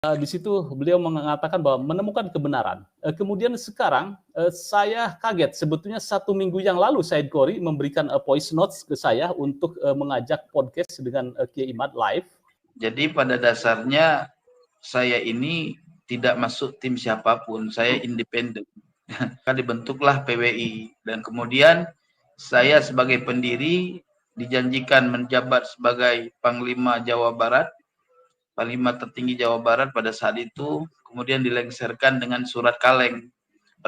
Di situ beliau mengatakan bahwa menemukan kebenaran. Kemudian sekarang saya kaget, sebetulnya 1 minggu yang lalu Said Ghori memberikan voice notes ke saya untuk mengajak podcast dengan Kiai Imad live. Jadi pada dasarnya saya ini tidak masuk tim siapapun, saya independen. Dibentuklah PWI dan kemudian saya sebagai pendiri dijanjikan menjabat sebagai Panglima Jawa Barat, Panglima tertinggi Jawa Barat pada saat itu, kemudian dilengserkan dengan surat kaleng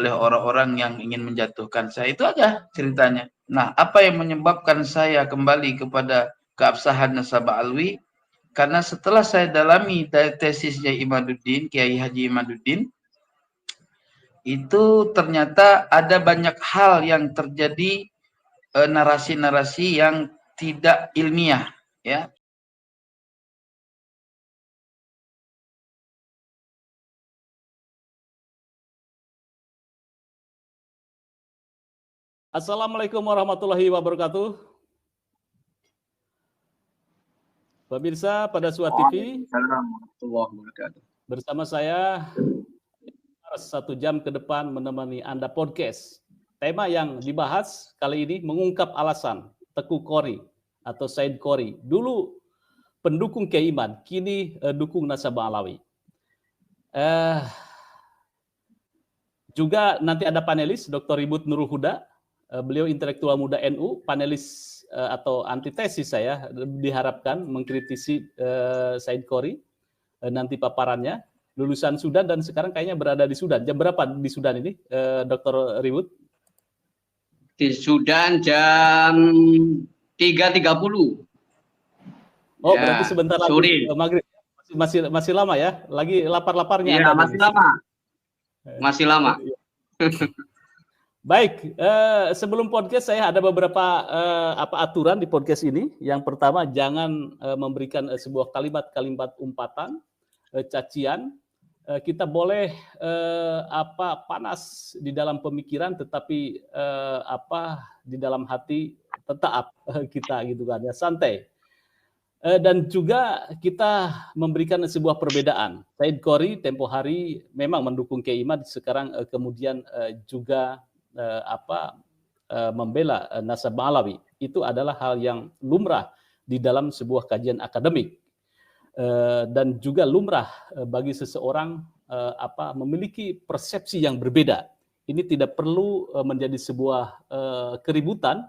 oleh orang-orang yang ingin menjatuhkan saya. Itu aja ceritanya. Nah, apa yang menyebabkan saya kembali kepada keabsahan Nasabah Alwi? Karena setelah saya dalami tesisnya Imaduddin, Kiai Haji Imaduddin, itu ternyata ada banyak hal yang terjadi, narasi-narasi yang tidak ilmiah, ya. Assalamualaikum warahmatullahi wabarakatuh. Pemirsa pada Suara TV, bersama saya 1 jam ke depan menemani Anda podcast. Tema yang dibahas kali ini mengungkap alasan Teku Ghori atau Said Ghori, dulu pendukung Kiai Imad, kini dukung Nasabah Alawi. Juga nanti ada panelis Dr. Ribut Nurul Huda, beliau intelektual muda NU, panelis atau antitesis saya diharapkan mengkritisi Said Ghori, nanti paparannya, lulusan Sudan dan sekarang kayaknya berada di Sudan. Jam berapa di Sudan ini, Dr. Ribut? Di Sudan jam 3.30. Oh, ya, berarti sebentar lagi maghrib. Masih lama ya? Lagi lapar-laparnya. Iya, masih lama. Masih lama. Baik, sebelum podcast saya ada beberapa aturan di podcast ini. Yang pertama, jangan memberikan sebuah kalimat-kalimat umpatan, cacian. Kita boleh panas di dalam pemikiran, tetapi di dalam hati tetap kita gitu kan ya, santai. Dan juga kita memberikan sebuah perbedaan. Said Ghori tempo hari memang mendukung Kiai Imad, sekarang kemudian juga membela Nasabah Alawi. Itu adalah hal yang lumrah di dalam sebuah kajian akademik, dan juga lumrah bagi seseorang memiliki persepsi yang berbeda. Ini tidak perlu menjadi sebuah keributan,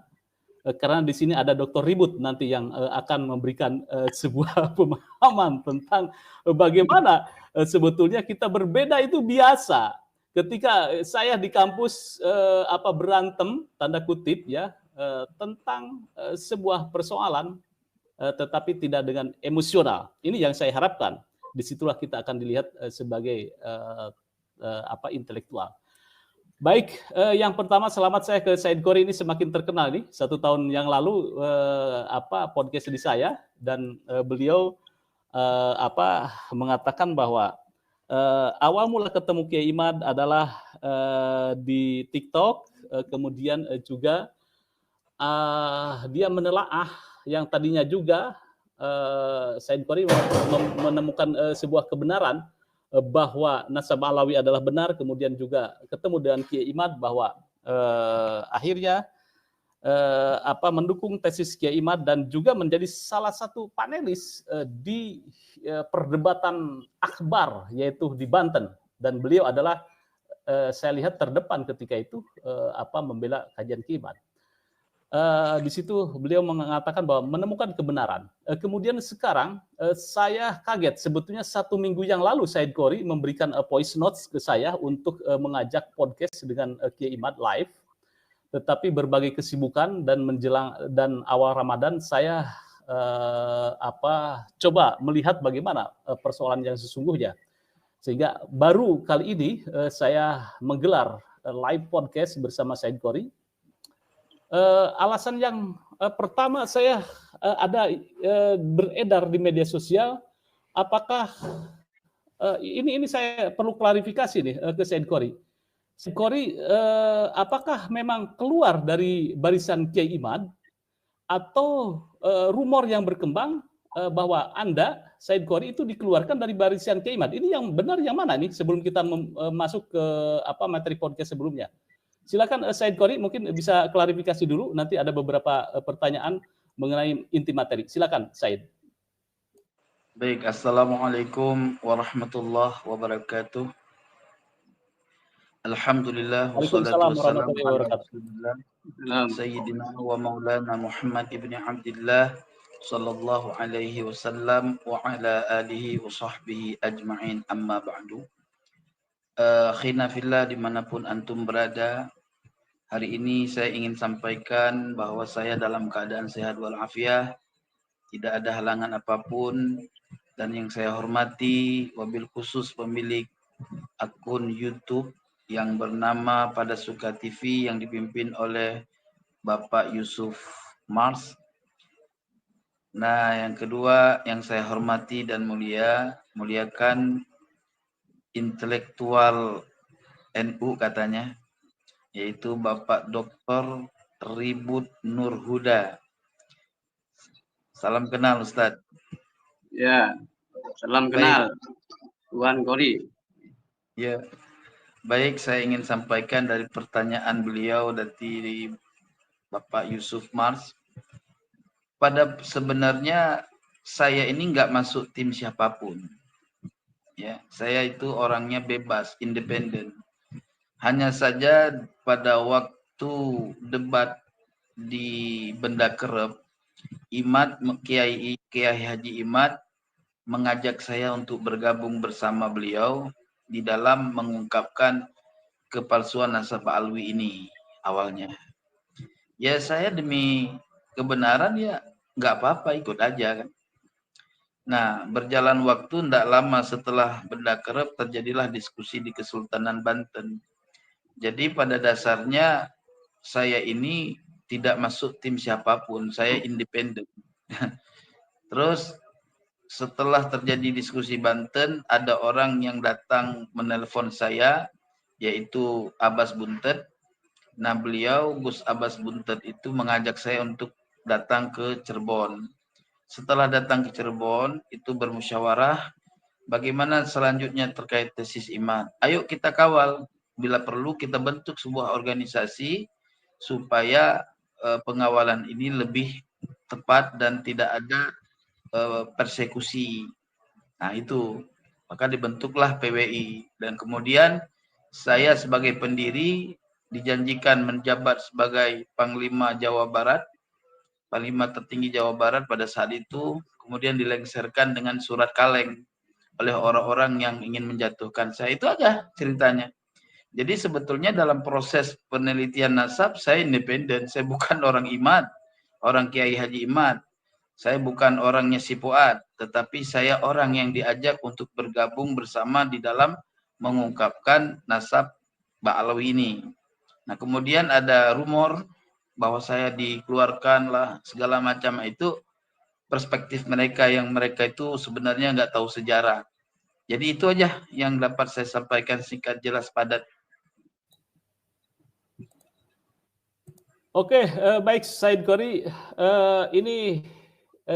karena di sini ada Dr. Ribut nanti yang akan memberikan sebuah pemahaman tentang bagaimana sebetulnya kita berbeda itu biasa. Ketika saya di kampus berantem tanda kutip ya tentang sebuah persoalan, tetapi tidak dengan emosional. Ini yang saya harapkan. Disitulah kita akan dilihat sebagai intelektual. Baik, yang pertama selamat saya ke Said Ghori, ini semakin terkenal nih. 1 tahun yang lalu podcast di saya, dan beliau mengatakan bahwa awal mula ketemu Kiai Imad adalah di TikTok, kemudian juga dia menelaah yang tadinya juga Said Ghori menemukan sebuah kebenaran bahwa Nasabah Alawi adalah benar, kemudian juga ketemu dengan Kiai Imad bahwa akhirnya mendukung tesis Kiai Imad dan juga menjadi salah satu panelis di perdebatan akbar, yaitu di Banten, dan beliau adalah saya lihat terdepan ketika itu membela kajian Kiai Imad. Di situ beliau mengatakan bahwa menemukan kebenaran. Kemudian sekarang saya kaget, sebetulnya 1 minggu yang lalu Said Ghori memberikan voice notes ke saya untuk mengajak podcast dengan Kiai Imad live. Tetapi berbagai kesibukan dan menjelang awal Ramadan, saya coba melihat bagaimana persoalan yang sesungguhnya. Sehingga baru kali ini saya menggelar live podcast bersama Said Ghori. Alasan yang pertama, saya ada beredar di media sosial, apakah ini saya perlu klarifikasi nih ke Said Ghori. Said Ghori, apakah memang keluar dari barisan Kiai Imad, atau rumor yang berkembang bahwa Anda Said Qori itu dikeluarkan dari barisan Kiai Imad. Ini yang benar yang mana nih sebelum kita masuk ke materi podcast sebelumnya. Silakan Said Qori mungkin bisa klarifikasi dulu, nanti ada beberapa pertanyaan mengenai inti materi. Silakan Said. Baik, Assalamualaikum warahmatullahi wabarakatuh. Alhamdulillah wassalatu wassalamu ala Rasulillah Sayyidina wa Maulana Muhammad ibn Abdullah sallallahu alaihi wasallam wa ala alihi wa sahbihi ajma'in, amma ba'du. Khina fillah, dimanapun antum berada, hari ini saya ingin sampaikan bahwa saya dalam keadaan sehat walafiat, tidak ada halangan apapun, dan yang saya hormati wabil khusus pemilik akun YouTube yang bernama Pada Suka TV yang dipimpin oleh Bapak Yusuf Mars. Nah, yang kedua yang saya hormati dan muliakan intelektual NU katanya, yaitu Bapak Dr. Ribut Nur Huda. Salam kenal Ustadz. Ya, salam kenal Tuan Qori. Ya, baik, saya ingin sampaikan dari pertanyaan beliau dari Bapak Yusuf Mars. Pada sebenarnya saya ini nggak masuk tim siapapun. Ya, saya itu orangnya bebas, independen. Hanya saja pada waktu debat di Benda Kerep, Kiai Haji Imad mengajak saya untuk bergabung bersama beliau di dalam mengungkapkan kepalsuan nasab alwi ini awalnya. Ya saya demi kebenaran ya nggak apa-apa, ikut aja kan. Nah, berjalan waktu tidak lama setelah Benda Kerep terjadilah diskusi di Kesultanan Banten. Jadi pada dasarnya saya ini tidak masuk tim siapapun, saya independen. Terus setelah terjadi diskusi Banten, ada orang yang datang menelpon saya, yaitu Abbas Buntet. Nah, beliau, Gus Abbas Buntet itu mengajak saya untuk datang ke Cirebon. Setelah datang ke Cirebon, itu bermusyawarah bagaimana selanjutnya terkait tesis Imad. Ayo kita kawal, bila perlu kita bentuk sebuah organisasi supaya pengawalan ini lebih tepat dan tidak ada persekusi. Nah itu, maka dibentuklah PWI, dan kemudian saya sebagai pendiri dijanjikan menjabat sebagai Panglima Jawa Barat, Panglima tertinggi Jawa Barat pada saat itu, kemudian dilengserkan dengan surat kaleng oleh orang-orang yang ingin menjatuhkan saya. Itu aja ceritanya. Jadi sebetulnya dalam proses penelitian nasab saya independen, saya bukan orang Imad, orang Kiai Haji Imad. Saya bukan orangnya si Fuad, tetapi saya orang yang diajak untuk bergabung bersama di dalam mengungkapkan nasab Ba'alawi ini. Nah, kemudian ada rumor bahwa saya dikeluarkan lah segala macam, itu perspektif mereka yang mereka itu sebenarnya nggak tahu sejarah. Jadi itu aja yang dapat saya sampaikan, singkat, jelas, padat. Oke, baik Said Qori, ini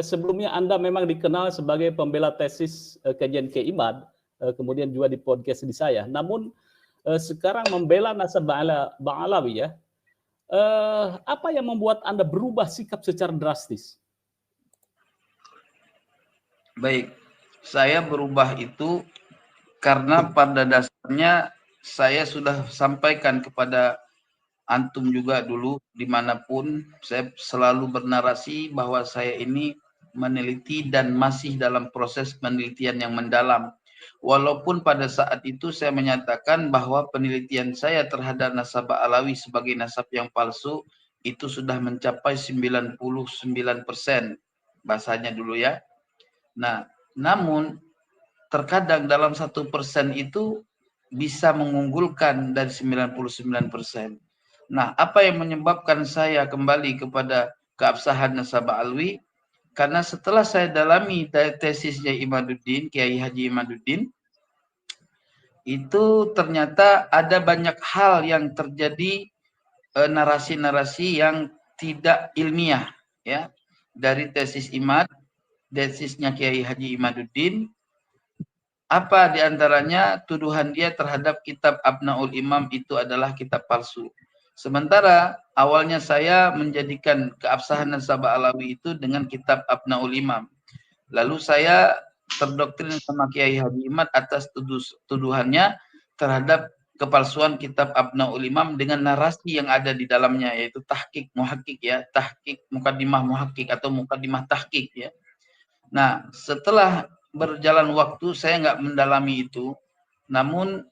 sebelumnya Anda memang dikenal sebagai pembela tesis kajian Kiai Imad, kemudian juga di podcast di saya. Namun sekarang membela nasab Ba'alawi ya. Apa yang membuat Anda berubah sikap secara drastis? Baik, saya berubah itu karena pada dasarnya saya sudah sampaikan kepada antum juga dulu, dimanapun saya selalu bernarasi bahwa saya ini meneliti dan masih dalam proses penelitian yang mendalam. Walaupun pada saat itu saya menyatakan bahwa penelitian saya terhadap nasab Alawi sebagai nasab yang palsu itu sudah mencapai 99%, bahasanya dulu ya. Nah, namun terkadang dalam 1% itu bisa mengunggulkan dari 99%. Nah, apa yang menyebabkan saya kembali kepada keabsahan nasab alwi? Karena setelah saya dalami tesisnya Imaduddin, Kiai Haji Imaduddin, itu ternyata ada banyak hal yang terjadi, narasi-narasi yang tidak ilmiah ya dari tesis Imad, tesisnya Kiai Haji Imaduddin. Apa diantaranya tuduhan dia terhadap kitab Abnaul Imam itu adalah kitab palsu. Sementara awalnya saya menjadikan keabsahan Nasabah Alawi itu dengan kitab Abnaul Imam. Lalu saya terdoktrin sama Kiai Haji Imad atas tuduhannya terhadap kepalsuan kitab Abnaul Imam dengan narasi yang ada di dalamnya, yaitu tahqiq muhakkik ya, tahqiq mukaddimah muhakkik atau mukaddimah tahqiq ya. Nah, setelah berjalan waktu saya nggak mendalami itu, namun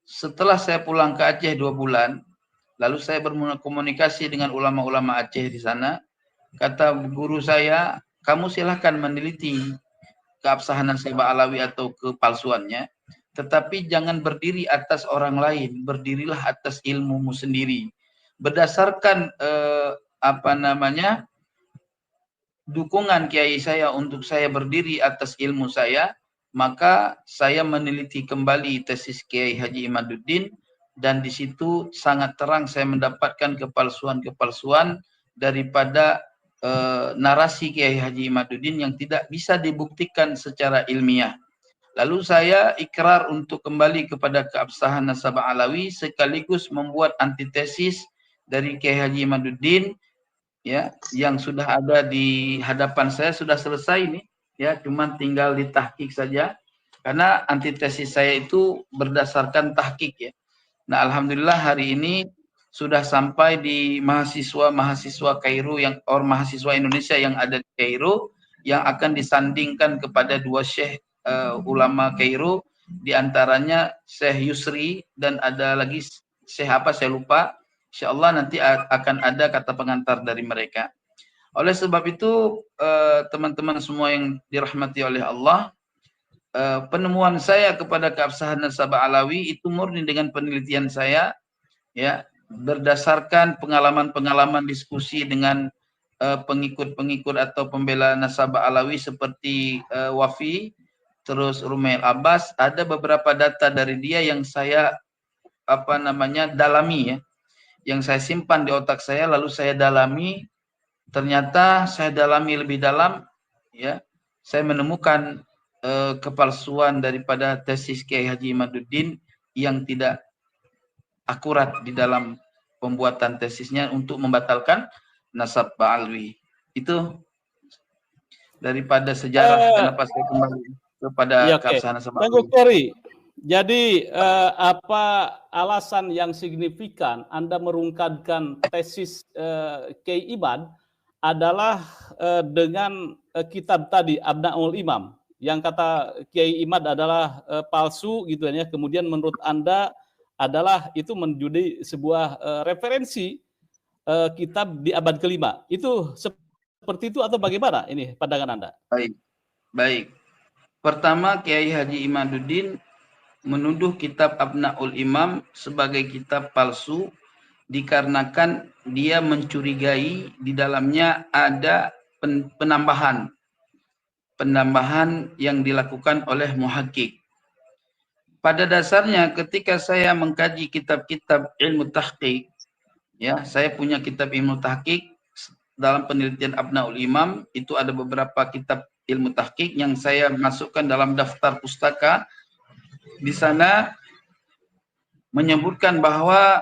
setelah saya pulang ke Aceh 2 bulan, lalu saya berkomunikasi dengan ulama-ulama Aceh di sana. Kata guru saya, kamu silahkan meneliti keabsahan Nasabah Alawi atau kepalsuannya, tetapi jangan berdiri atas orang lain, berdirilah atas ilmumu sendiri. Berdasarkan dukungan kiai saya untuk saya berdiri atas ilmu saya, maka saya meneliti kembali tesis Kiai Haji Imaduddin, dan di situ sangat terang saya mendapatkan kepalsuan-kepalsuan daripada narasi Kiai Haji Imaduddin yang tidak bisa dibuktikan secara ilmiah. Lalu saya ikrar untuk kembali kepada keabsahan Nasabah Alawi sekaligus membuat antitesis dari Kiai Haji Imaduddin ya, yang sudah ada di hadapan saya, sudah selesai nih ya, cuman tinggal ditahqiq saja karena antitesis saya itu berdasarkan tahqiq ya. Nah, alhamdulillah hari ini sudah sampai di mahasiswa Kairo mahasiswa Indonesia yang ada di Kairo yang akan disandingkan kepada 2 syekh ulama Kairo, di antaranya Syekh Yusri dan ada lagi Syekh apa saya lupa. Insyaallah nanti akan ada kata pengantar dari mereka. Oleh sebab itu teman-teman semua yang dirahmati oleh Allah, penemuan saya kepada keabsahan Nasabah Alawi itu murni dengan penelitian saya ya, berdasarkan pengalaman-pengalaman diskusi dengan pengikut-pengikut atau pembela Nasabah Alawi seperti Wafi, terus Rumail Abbas. Ada beberapa data dari dia yang saya dalami ya, yang saya simpan di otak saya, lalu saya dalami. Ternyata saya dalami lebih dalam ya, saya menemukan kepalsuan daripada tesis Kiai Haji Imaduddin yang tidak akurat di dalam pembuatan tesisnya untuk membatalkan Nasabah Alawi. Itu daripada sejarah kenapa saya kembali kepada keabsahan Nasabah Alawi. Jadi apa alasan yang signifikan Anda merungkadkan tesis Kiai Imad adalah dengan kitab tadi Abnaul Imam yang kata Kiai Imad adalah palsu gitu ya. Kemudian menurut Anda adalah itu menjadi sebuah referensi kitab di abad kelima. Itu seperti itu atau bagaimana ini pandangan Anda? Baik. Pertama, Kiai Haji Imaduddin menuduh kitab Abnaul Imam sebagai kitab palsu dikarenakan dia mencurigai di dalamnya ada penambahan yang dilakukan oleh muhakkik. Pada dasarnya ketika saya mengkaji kitab-kitab ilmu tahqiq ya, saya punya kitab ilmu tahqiq dalam penelitian Abnaul Imam, itu ada beberapa kitab ilmu tahqiq yang saya masukkan dalam daftar pustaka. Di sana menyebutkan bahwa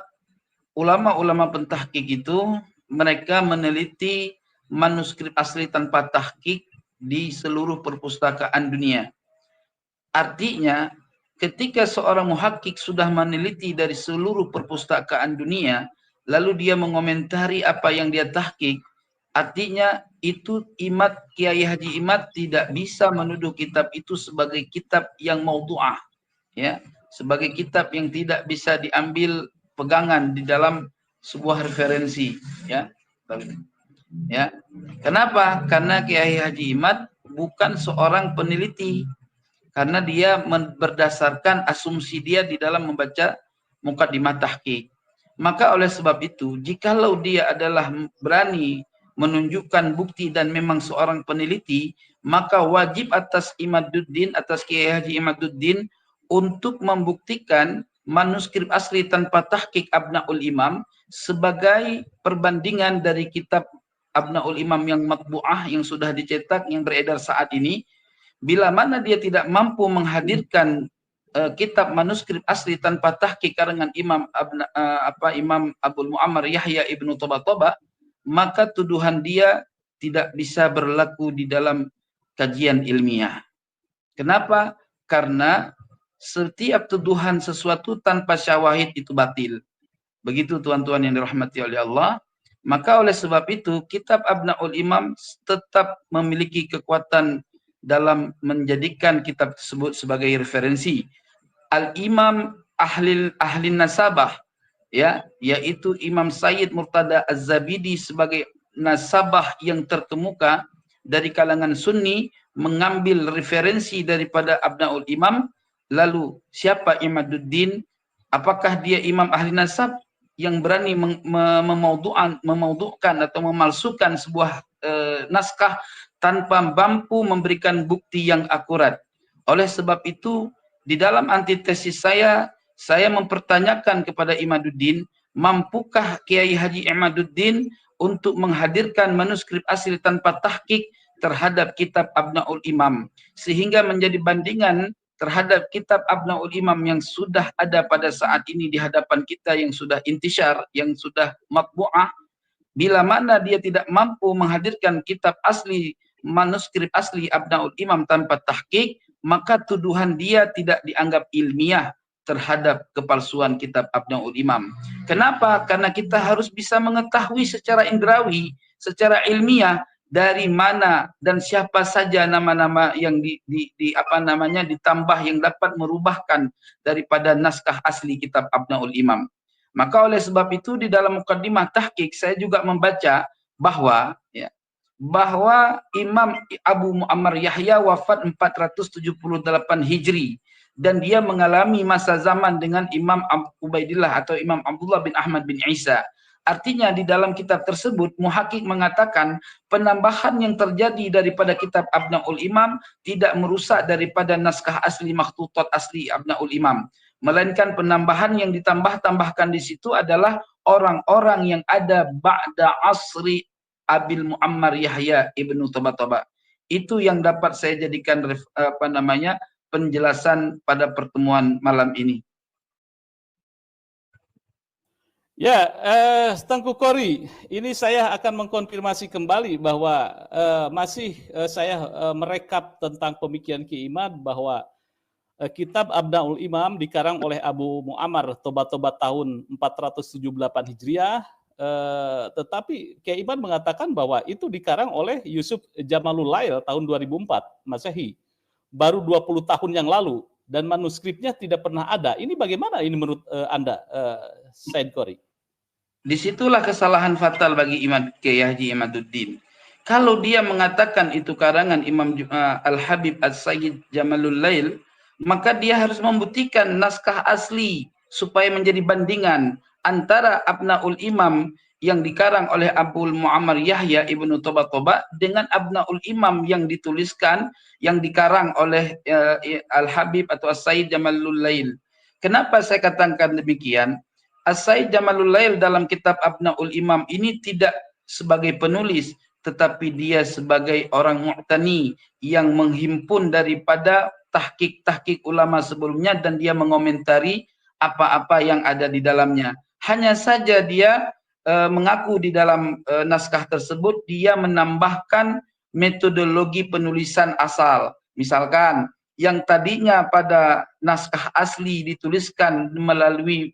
ulama-ulama pentahqiq itu mereka meneliti manuskrip asli tanpa tahqiq di seluruh perpustakaan dunia. Artinya ketika seorang muhakkik sudah meneliti dari seluruh perpustakaan dunia, lalu dia mengomentari apa yang dia tahqiq, artinya itu Kiai Haji Imad tidak bisa menuduh kitab itu sebagai kitab yang maudhu'ah ya, sebagai kitab yang tidak bisa diambil pegangan di dalam sebuah referensi ya. Ya. Kenapa? Karena Kiai Haji Imad bukan seorang peneliti, karena dia berdasarkan asumsi dia di dalam membaca mukaddimah tahqiq. Maka oleh sebab itu, jikalau dia adalah berani menunjukkan bukti dan memang seorang peneliti, maka wajib atas Imaduddin, atas Kiai Haji Imaduddin untuk membuktikan manuskrip asli tanpa tahqiq Abnaul Imam sebagai perbandingan dari kitab Abnaul Imam yang matbu'ah, yang sudah dicetak, yang beredar saat ini, bila mana dia tidak mampu menghadirkan kitab manuskrip asli tanpa tahqiq karangan Imam Abdul Muammar Yahya ibnu Toba, maka tuduhan dia tidak bisa berlaku di dalam kajian ilmiah. Kenapa? Karena setiap tuduhan sesuatu tanpa syawahid itu batil. Begitu tuan-tuan yang dirahmati oleh Allah. Maka oleh sebab itu kitab Abnaul Imam tetap memiliki kekuatan dalam menjadikan kitab tersebut sebagai referensi. Al-Imam ahli nasabah, ya, yaitu Imam Sayyid Murtada Az-Zabidi sebagai nasabah yang terkemuka dari kalangan Sunni, mengambil referensi daripada Abnaul Imam. Lalu siapa Imaduddin? Apakah dia imam ahli nasab yang berani memaudu'kan atau memalsukan sebuah naskah tanpa mampu memberikan bukti yang akurat? Oleh sebab itu, di dalam antitesis saya mempertanyakan kepada Imaduddin, mampukah Kiai Haji Imaduddin untuk menghadirkan manuskrip asli tanpa tahqiq terhadap kitab Abnaul Imam, sehingga menjadi bandingan terhadap kitab Abnaul Imam yang sudah ada pada saat ini di hadapan kita, yang sudah intisyar, yang sudah matbu'ah. Bila mana dia tidak mampu menghadirkan kitab asli, manuskrip asli Abnaul Imam tanpa tahqiq, maka tuduhan dia tidak dianggap ilmiah terhadap kepalsuan kitab Abnaul Imam. Kenapa? Karena kita harus bisa mengetahui secara indrawi, secara ilmiah, dari mana dan siapa saja nama-nama yang ditambah yang dapat merubahkan daripada naskah asli kitab Abnaul Imam. Maka oleh sebab itu di dalam mukaddimah tahqiq saya juga membaca bahwa bahwa Imam Abu Muammar Yahya wafat 478 Hijri, dan dia mengalami masa zaman dengan Imam Ubaidillah atau Imam Abdullah bin Ahmad bin Isa. Artinya di dalam kitab tersebut muhaqqiq mengatakan penambahan yang terjadi daripada kitab Abnaul Imam tidak merusak daripada naskah asli, makhtutat asli Abnaul Imam, melainkan penambahan yang ditambahkan di situ adalah orang-orang yang ada ba'da asri Abil Muammar Yahya ibnu Toba. Itu yang dapat saya jadikan penjelasan pada pertemuan malam ini. Ya, Tengku Qori, ini saya akan mengkonfirmasi kembali bahwa saya merekap tentang pemikiran Ki Imad bahwa kitab Abnaul Imam dikarang oleh Abu Muammar Toba tahun 478 Hijriah. Tetapi Kiai Imad mengatakan bahwa itu dikarang oleh Yusuf Jamalul Lail tahun 2004 Masehi, baru 20 tahun yang lalu, dan manuskripnya tidak pernah ada. Ini bagaimana ini menurut Anda, Said Qori? Disitulah kesalahan fatal bagi Kiai Haji Imaduddin. Kalau dia mengatakan itu karangan Imam Al-Habib As-Sayyid Jamalul Lail, maka dia harus membuktikan naskah asli supaya menjadi bandingan antara Abnaul Imam yang dikarang oleh Abu Muammar Yahya ibnu Toba dengan Abnaul Imam yang dituliskan, yang dikarang oleh Al-Habib atau As-Sayyid Jamalul Lail. Kenapa saya katakan demikian? As-Sayyid Jamalul Lail dalam kitab Abnaul Imam ini tidak sebagai penulis, tetapi dia sebagai orang mu'tani yang menghimpun daripada tahqiq ulama sebelumnya, dan dia mengomentari apa-apa yang ada di dalamnya. Hanya saja dia mengaku di dalam naskah tersebut dia menambahkan metodologi penulisan asal. Misalkan yang tadinya pada naskah asli dituliskan melalui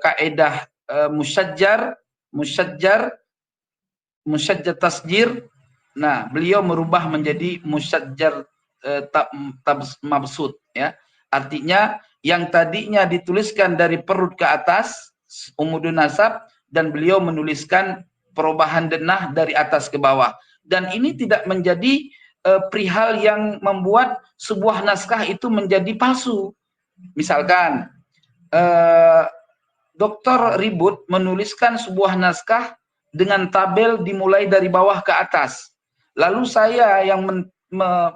kaedah musyajjar tasjir, nah beliau merubah menjadi musyajjar mabsut, ya. Artinya yang tadinya dituliskan dari perut ke atas umudun nasab, dan beliau menuliskan perubahan denah dari atas ke bawah. Dan ini tidak menjadi perihal yang membuat sebuah naskah itu menjadi palsu. Misalkan Dr. Ribut menuliskan sebuah naskah dengan tabel dimulai dari bawah ke atas. Lalu saya yang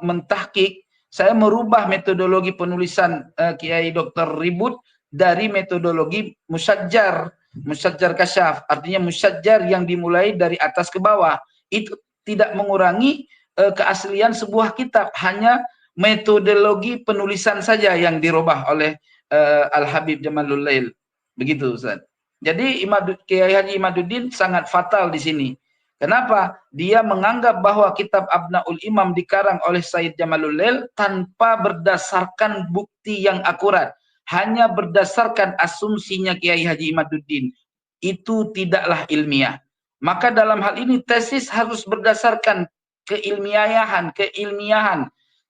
mentahqiq, saya merubah metodologi penulisan Kiai Dr. Ribut dari metodologi musyajjar Musyajjar kasyaf, artinya musyajjar yang dimulai dari atas ke bawah. Itu tidak mengurangi keaslian sebuah kitab, hanya metodologi penulisan saja yang dirubah oleh Al-Habib Jamalul Lail. Begitu Ustaz. Jadi Kiai Haji Imaduddin sangat fatal di sini. Kenapa? Dia menganggap bahwa kitab Abnaul Imam dikarang oleh Said Jamalul Lail tanpa berdasarkan bukti yang akurat, hanya berdasarkan asumsinya Kiai Haji Imaduddin. Itu tidaklah ilmiah. Maka dalam hal ini tesis harus berdasarkan keilmiahan,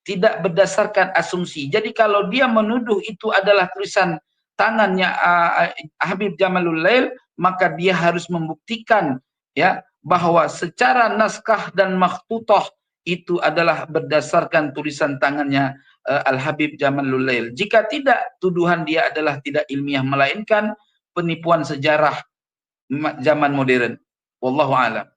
tidak berdasarkan asumsi. Jadi kalau dia menuduh itu adalah tulisan tangannya Habib Jamalul Lail, maka dia harus membuktikan ya bahwa secara naskah dan makhtutah itu adalah berdasarkan tulisan tangannya Al-Habib Jamalul Lail. Jika tidak, tuduhan dia adalah tidak ilmiah, melainkan penipuan sejarah zaman modern. Wallahu a'lam.